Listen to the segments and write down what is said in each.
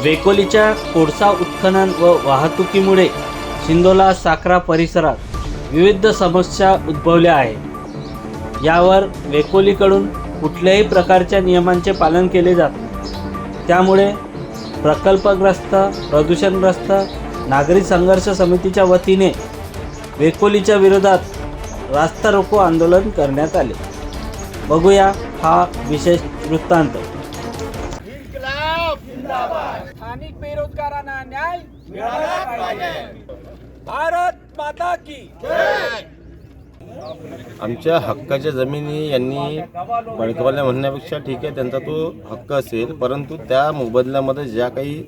वेकोलीच्या कोळसा उत्खनन व वाहतुकीमुळे शिंदोला साखरा परिसरात विविध समस्या उद्भवल्या आहेत। यावर वेकोलीकडून कुठल्याही प्रकारच्या नियमांचे पालन केले जात नाही। त्यामुळे प्रकल्पग्रस्त प्रदूषणग्रस्त नागरी संघर्ष समितीच्या वतीने वेकोलीच्या विरोधात रास्ता रोको आंदोलन करण्यात आले। बघूया हा विशेष वृत्तांत। स्थानिक बेरोजगारांना न्याय मिळाला पाहिजे। भारत माता की जय। आमच्या हक्काच्या जमिनी यांनी बळकावल्या म्हणण्यापेक्षा ठीक आहे, त्यांचा तो हक्क असेल, परंतु त्या मोबदल्यामध्ये ज्या काही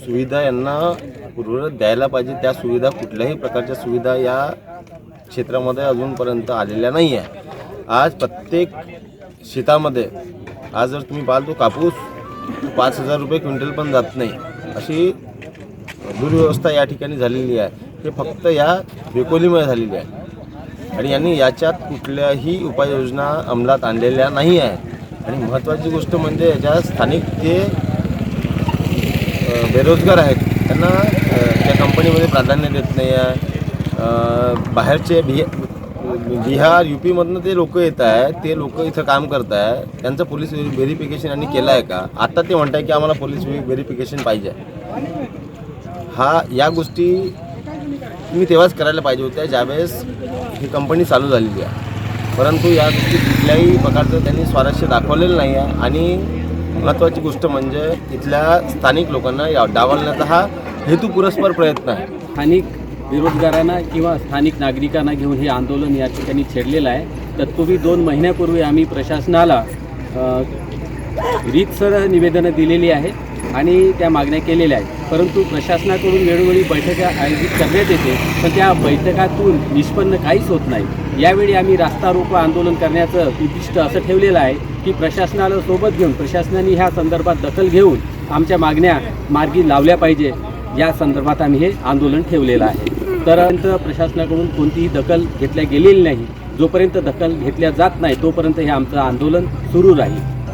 सुविधा यांना पूर्ववत द्यायला पाहिजे त्या सुविधा कुठल्याही प्रकारच्या सुविधा या क्षेत्रामध्ये अजूनपर्यंत आलेल्या नाही आहे। आज प्रत्येक शेतामध्ये आज जर तुम्ही पाहाल तो कापूस 5,000 रुपये क्विंटल पण जात नाही, अशी दुर्व्यवस्था या ठिकाणी झालेली आहे। हे फक्त या वेकोलीमुळे झालेली आहे आणि यांनी याच्यात कुठल्याही उपाययोजना अंमलात आणलेल्या नाही आहेत। आणि महत्त्वाची गोष्ट म्हणजे याच्या स्थानिक जे बेरोजगार आहेत त्यांना त्या कंपनीमध्ये प्राधान्य देत नाही आहे। बाहेरचे बिहार UP-मधनं ते लोक येत आहेत, ते लोक इथं काम करत आहे, त्यांचं पोलीस व्हेरिफिकेशन यांनी केलं आहे का? आता ते म्हणत आहे की आम्हाला पोलीस व्हेरिफिकेशन पाहिजे। या गोष्टी तुम्ही तेव्हाच करायला पाहिजे होत्या ज्यावेळेस ही कंपनी चालू झालेली आहे, परंतु या गोष्टी कुठल्याही प्रकारचं त्यांनी स्वारस्य दाखवलेलं नाही आहे। आणि महत्त्वाची गोष्ट म्हणजे इथल्या स्थानिक लोकांना डावलण्याचा हा हेतुपुरस्पर प्रयत्न आहे। स्थानिक बेरोजगारांना किंवा स्थानिक नागरिकांना घेऊन हे आंदोलन या ठिकाणी छेडलेलं आहे। तत्पूर्वी 2 महिन्यापूर्वी आम्ही प्रशासनाला रीतसर निवेदनं दिलेली आहेत आणि त्या मागण्या केलेल्या आहेत, परंतु प्रशासनाकडून वेळोवेळी बैठका आयोजित करण्यात येते, पण त्या बैठकातून निष्पन्न काहीच होत नाही। यावेळी आम्ही रास्ता रोको आंदोलन करण्याचं उद्दिष्ट असं ठेवलेलं आहे की प्रशासनाला सोबत घेऊन प्रशासनाने ह्या संदर्भात दखल घेऊन आमच्या मागण्या मार्गी लावल्या पाहिजे, या संदर्भात आम्ही हे आंदोलन ठेवलेलं आहे। तर प्रशासनाकडून कोणतीही दखल घेतल्या गेलेली नाही। जोपर्यंत दखल घेतल्या जात नाही तोपर्यंत हे आमचं आंदोलन सुरू राहील।